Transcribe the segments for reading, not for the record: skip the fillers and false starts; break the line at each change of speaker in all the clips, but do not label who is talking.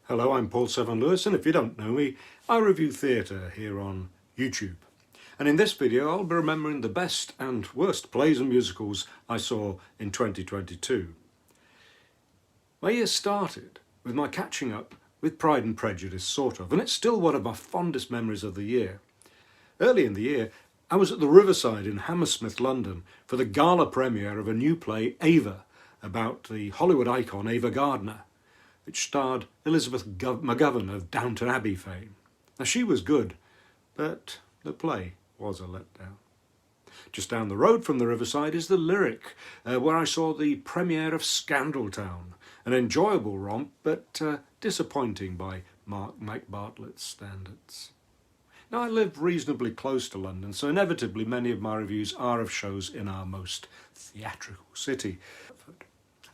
Hello, I'm Paul Severn Lewis, and if you don't know me, I review theatre here on YouTube. And in this video, I'll be remembering the best and worst plays and musicals I saw in 2022. My year started with my catching up with Pride and Prejudice, sort of, and it's still one of my fondest memories of the year. Early in the year, I was at the Riverside in Hammersmith, London, for the gala premiere of a new play, Ava, about the Hollywood icon Ava Gardner, which starred Elizabeth McGovern of Downton Abbey fame. Now, she was good, but the play was a letdown. Just down the road from the Riverside is the Lyric, where I saw the premiere of Scandaltown, an enjoyable romp, but disappointing by Mike Bartlett's standards. Now, I live reasonably close to London, so inevitably many of my reviews are of shows in our most theatrical city.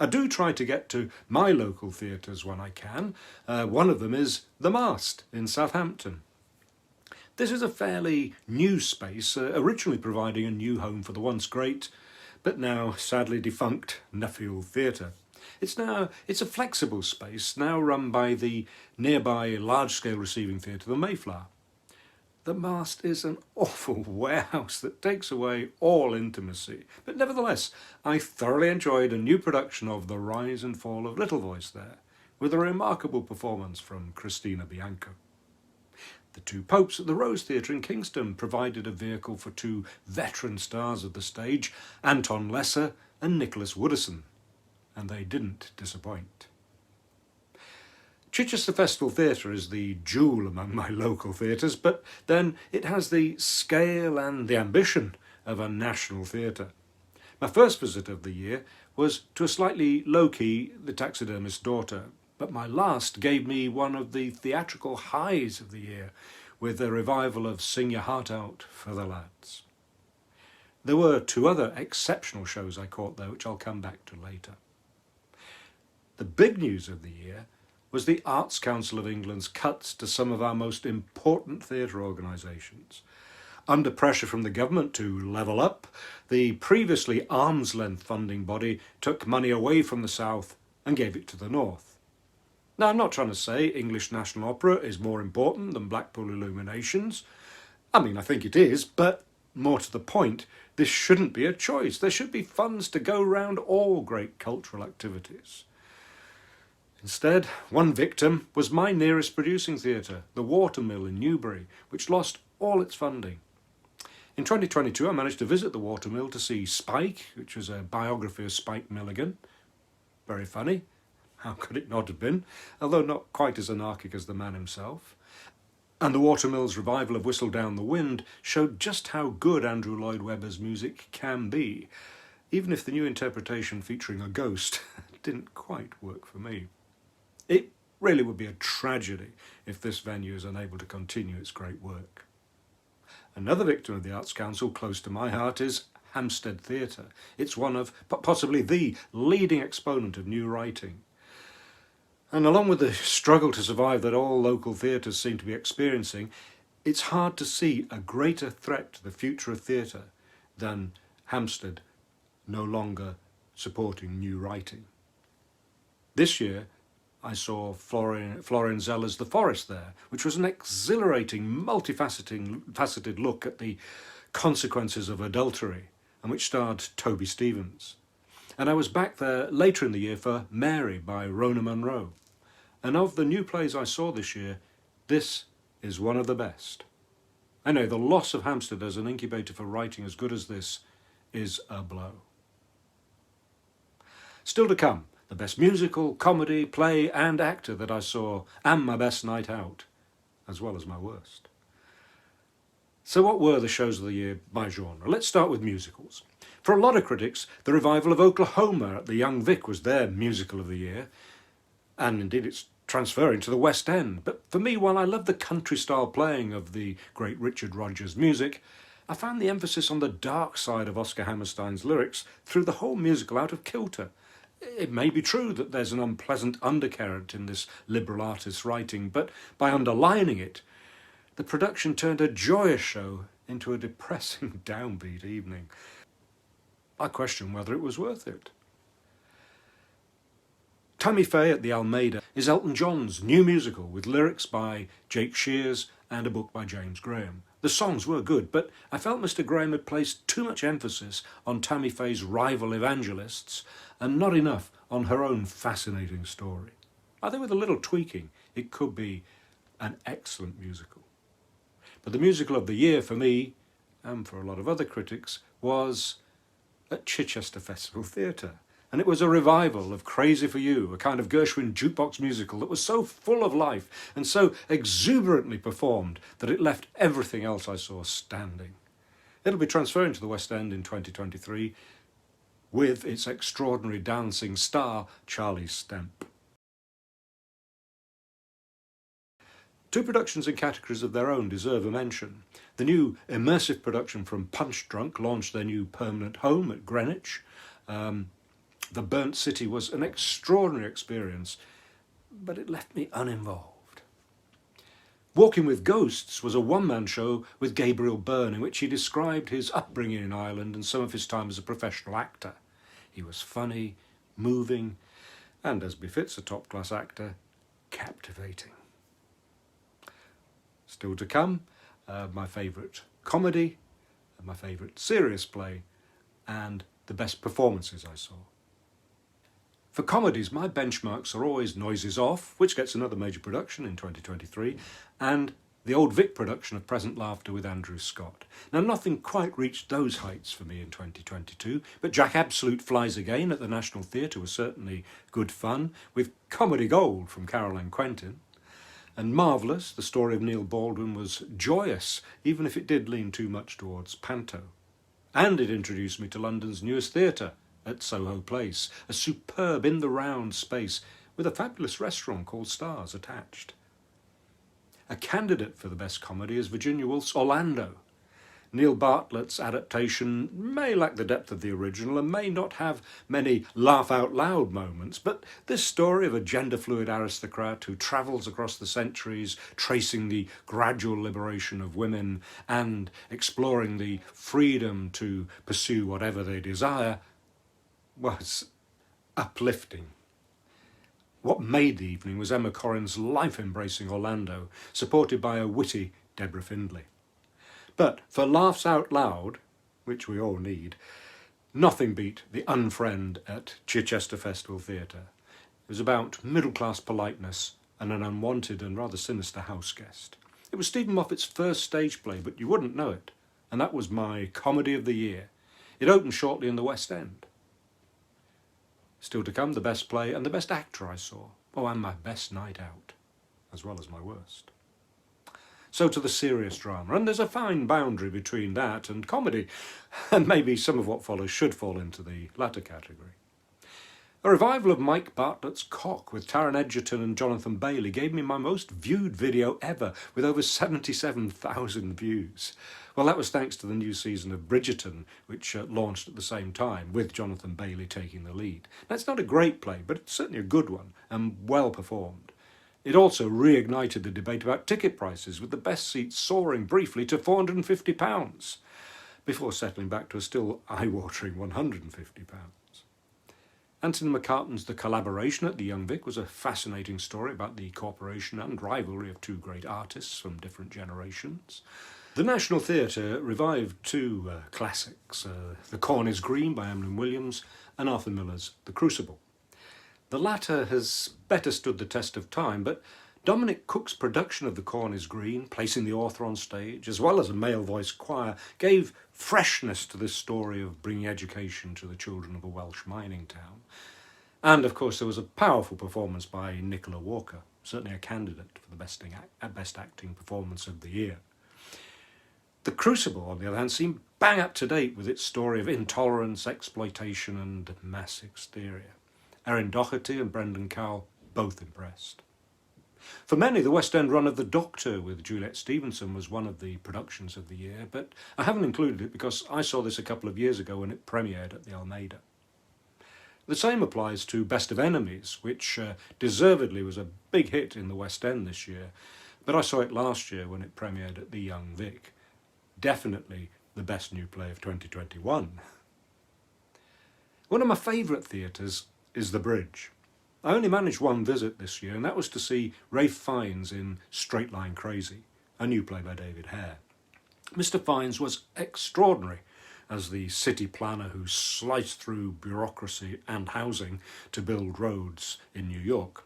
I do try to get to my local theatres when I can. One of them is The Mast in Southampton. This is a fairly new space, originally providing a new home for the once great, but now sadly defunct Nuffield Theatre. It's a flexible space, now run by the nearby large-scale receiving theatre, the Mayflower. The Mast is an awful warehouse that takes away all intimacy, but nevertheless, I thoroughly enjoyed a new production of The Rise and Fall of Little Voice there, with a remarkable performance from Christina Bianco. The Two Popes at the Rose Theatre in Kingston provided a vehicle for two veteran stars of the stage, Anton Lesser and Nicholas Wooderson, and they didn't disappoint. Chichester Festival Theatre is the jewel among my local theatres, but then it has the scale and the ambition of a national theatre. My first visit of the year was to a slightly low-key The Taxidermist's Daughter, but my last gave me one of the theatrical highs of the year with a revival of Sing Your Heart Out for the Lads. There were two other exceptional shows I caught though, which I'll come back to later. The big news of the year was the Arts Council of England's cuts to some of our most important theatre organisations. Under pressure from the government to level up, the previously arm's-length funding body took money away from the south and gave it to the north. Now, I'm not trying to say English National Opera is more important than Blackpool Illuminations. I mean, I think it is, but more to the point, this shouldn't be a choice. There should be funds to go round all great cultural activities. Instead, one victim was my nearest producing theatre, the Watermill in Newbury, which lost all its funding. In 2022, I managed to visit the Watermill to see Spike, which was a biography of Spike Milligan. Very funny. How could it not have been? Although not quite as anarchic as the man himself. And the Watermill's revival of Whistle Down the Wind showed just how good Andrew Lloyd Webber's music can be, even if the new interpretation featuring a ghost didn't quite work for me. It really would be a tragedy if this venue is unable to continue its great work. Another victim of the Arts Council close to my heart is Hampstead Theatre. It's one of, possibly the leading exponent of new writing. And along with the struggle to survive that all local theatres seem to be experiencing, it's hard to see a greater threat to the future of theatre than Hampstead no longer supporting new writing. This year, I saw Florian Zeller's The Forest there, which was an exhilarating, multifaceted look at the consequences of adultery, and which starred Toby Stephens. And I was back there later in the year for Mary by Rona Munro. And of the new plays I saw this year, this is one of the best. I know the loss of Hampstead as an incubator for writing as good as this is a blow. Still to come, the best musical, comedy, play and actor that I saw, and my best night out, as well as my worst. So what were the shows of the year by genre? Let's start with musicals. For a lot of critics, the revival of Oklahoma at the Young Vic was their musical of the year, and indeed it's transferring to the West End. But for me, while I love the country-style playing of the great Richard Rodgers music, I found the emphasis on the dark side of Oscar Hammerstein's lyrics through the whole musical out of kilter. It may be true that there's an unpleasant undercurrent in this liberal artist's writing, but by underlining it, the production turned a joyous show into a depressing downbeat evening. I question whether it was worth it. Tammy Faye at the Almeida is Elton John's new musical with lyrics by Jake Shears and a book by James Graham. The songs were good, but I felt Mr. Graham had placed too much emphasis on Tammy Faye's rival evangelists and not enough on her own fascinating story. I think with a little tweaking, it could be an excellent musical. But the musical of the year for me, and for a lot of other critics, was at Chichester Festival Theatre. And it was a revival of Crazy for You, a kind of Gershwin jukebox musical that was so full of life and so exuberantly performed that it left everything else I saw standing. It'll be transferring to the West End in 2023 with its extraordinary dancing star, Charlie Stemp. Two productions in categories of their own deserve a mention. The new immersive production from Punch Drunk launched their new permanent home at Greenwich. The Burnt City was an extraordinary experience, but it left me uninvolved. Walking with Ghosts was a one-man show with Gabriel Byrne in which he described his upbringing in Ireland and some of his time as a professional actor. He was funny, moving, and, as befits a top-class actor, captivating. Still to come, my favourite comedy, my favourite serious play, and the best performances I saw. For comedies, my benchmarks are always Noises Off, which gets another major production in 2023, and the Old Vic production of Present Laughter with Andrew Scott. Now, nothing quite reached those heights for me in 2022, but Jack Absolute Flies Again at the National Theatre was certainly good fun, with comedy gold from Caroline Quentin. And Marvellous, the story of Neil Baldwin, was joyous, even if it did lean too much towards panto. And it introduced me to London's newest theatre, at Soho Place, a superb in-the-round space with a fabulous restaurant called Stars attached. A candidate for the best comedy is Virginia Woolf's Orlando. Neil Bartlett's adaptation may lack the depth of the original and may not have many laugh-out-loud moments, but this story of a gender-fluid aristocrat who travels across the centuries, tracing the gradual liberation of women and exploring the freedom to pursue whatever they desire, was uplifting. What made the evening was Emma Corrin's life-embracing Orlando, supported by a witty Deborah Findlay. But for laughs out loud, which we all need, nothing beat The Unfriend at Chichester Festival Theatre. It was about middle-class politeness and an unwanted and rather sinister house guest. It was Stephen Moffat's first stage play, but you wouldn't know it, and that was my comedy of the year. It opened shortly in the West End. Still to come, the best play and the best actor I saw. Oh, and my best night out, as well as my worst. So to the serious drama, and there's a fine boundary between that and comedy, and maybe some of what follows should fall into the latter category. A revival of Mike Bartlett's Cock with Taron Egerton and Jonathan Bailey gave me my most viewed video ever, with over 77,000 views. Well, that was thanks to the new season of Bridgerton, which launched at the same time, with Jonathan Bailey taking the lead. Now, it's not a great play, but it's certainly a good one, and well performed. It also reignited the debate about ticket prices, with the best seats soaring briefly to £450, before settling back to a still eye-watering £150. Anthony McCartan's The Collaboration at the Young Vic was a fascinating story about the cooperation and rivalry of two great artists from different generations. The National Theatre revived two classics, The Corn is Green by Emlyn Williams and Arthur Miller's The Crucible. The latter has better stood the test of time, but Dominic Cook's production of The Corn is Green, placing the author on stage, as well as a male-voiced choir, gave freshness to this story of bringing education to the children of a Welsh mining town. And, of course, there was a powerful performance by Nicola Walker, certainly a candidate for the best acting performance of the year. The Crucible, on the other hand, seemed bang up to date with its story of intolerance, exploitation and mass hysteria. Erin Doherty and Brendan Cowell both impressed. For many, the West End run of The Doctor with Juliet Stevenson was one of the productions of the year, but I haven't included it because I saw this a couple of years ago when it premiered at the Almeida. The same applies to Best of Enemies, which deservedly was a big hit in the West End this year, but I saw it last year when it premiered at the Young Vic. Definitely the best new play of 2021. One of my favourite theatres is The Bridge. I only managed one visit this year, and that was to see Ralph Fiennes in Straight Line Crazy, a new play by David Hare. Mr. Fiennes was extraordinary as the city planner who sliced through bureaucracy and housing to build roads in New York.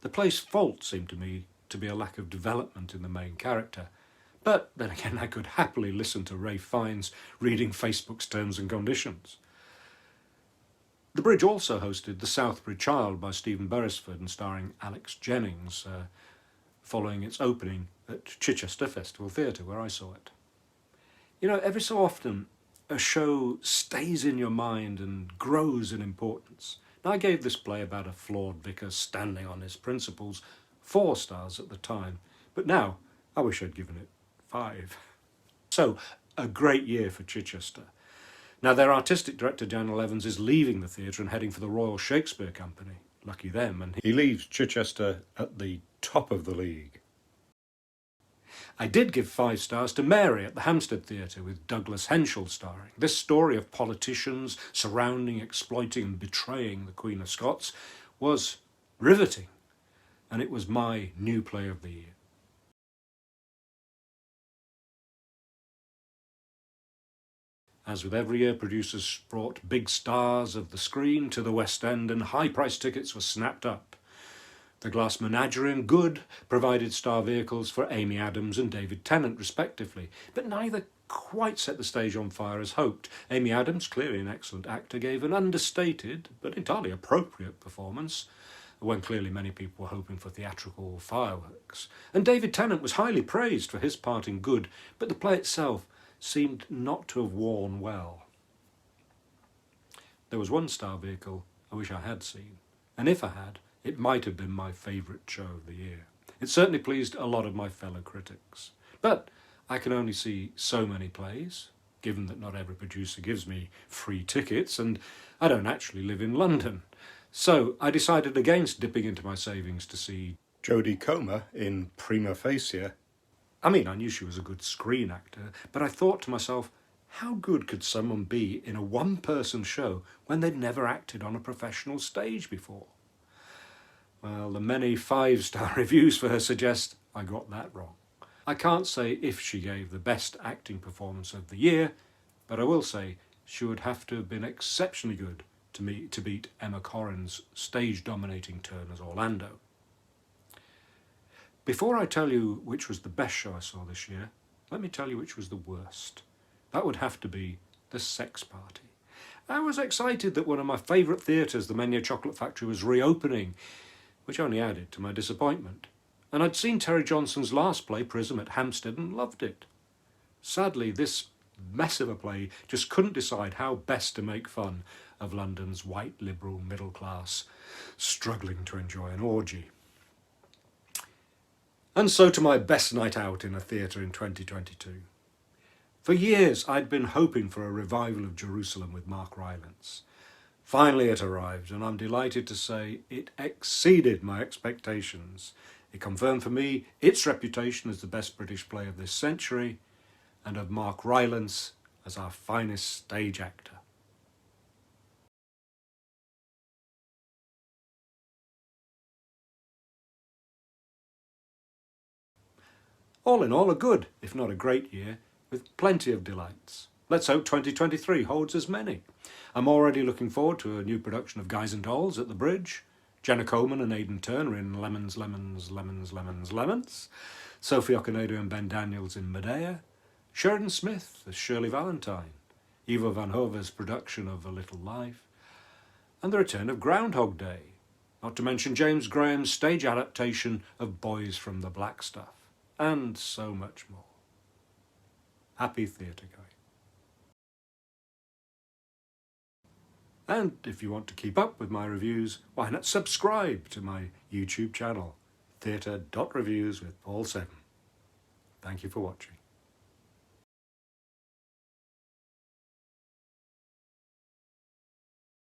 The play's fault seemed to me to be a lack of development in the main character. But then again, I could happily listen to Ralph Fiennes reading Facebook's terms and conditions. The Bridge also hosted The Southbury Child by Stephen Beresford and starring Alex Jennings, following its opening at Chichester Festival Theatre, where I saw it. You know, every so often a show stays in your mind and grows in importance. Now, I gave this play about a flawed vicar standing on his principles 4 stars at the time, but now I wish I'd given it 5. So, a great year for Chichester. Now, their artistic director Daniel Evans is leaving the theatre and heading for the Royal Shakespeare Company. Lucky them, and he leaves Chichester at the top of the league. I did give 5 stars to Mary at the Hampstead Theatre with Douglas Henshall starring. This story of politicians surrounding, exploiting and betraying the Queen of Scots was riveting, and it was my new play of the year. As with every year, producers brought big stars of the screen to the West End and high-priced tickets were snapped up. The Glass Menagerie and Good provided star vehicles for Amy Adams and David Tennant respectively, but neither quite set the stage on fire as hoped. Amy Adams, clearly an excellent actor, gave an understated but entirely appropriate performance, when clearly many people were hoping for theatrical fireworks. And David Tennant was highly praised for his part in Good, but the play itself seemed not to have worn well. There was one star vehicle I wish I had seen, and if I had, it might have been my favourite show of the year. It certainly pleased a lot of my fellow critics. But I can only see so many plays, given that not every producer gives me free tickets, and I don't actually live in London. So I decided against dipping into my savings to see Jodie Comer in Prima Facie. I mean, I knew she was a good screen actor, but I thought to myself, how good could someone be in a one-person show when they'd never acted on a professional stage before? Well, the many 5-star reviews for her suggest I got that wrong. I can't say if she gave the best acting performance of the year, but I will say she would have to have been exceptionally good to beat Emma Corrin's stage-dominating turn as Orlando. Before I tell you which was the best show I saw this year, let me tell you which was the worst. That would have to be The Sex Party. I was excited that one of my favourite theatres, the Menier Chocolate Factory, was reopening, which only added to my disappointment. And I'd seen Terry Johnson's last play, Prism, at Hampstead and loved it. Sadly, this mess of a play just couldn't decide how best to make fun of London's white liberal middle class struggling to enjoy an orgy. And so to my best night out in a theatre in 2022. For years I'd been hoping for a revival of Jerusalem with Mark Rylance. Finally it arrived, and I'm delighted to say it exceeded my expectations. It confirmed for me its reputation as the best British play of this century, and of Mark Rylance as our finest stage actor. All in all, a good, if not a great year, with plenty of delights. Let's hope 2023 holds as many. I'm already looking forward to a new production of Guys and Dolls at the Bridge, Jenna Coleman and Aidan Turner in Lemons, Lemons, Lemons, Lemons, Lemons, Sophie Okonedo and Ben Daniels in Medea, Sheridan Smith as Shirley Valentine, Ivo van Hove's production of A Little Life, and the return of Groundhog Day, not to mention James Graham's stage adaptation of Boys from the Black Stuff, and so much more. Happy theatre going. And if you want to keep up with my reviews, why not subscribe to my YouTube channel, Theatre.Reviews with Paul 7. Thank you for watching.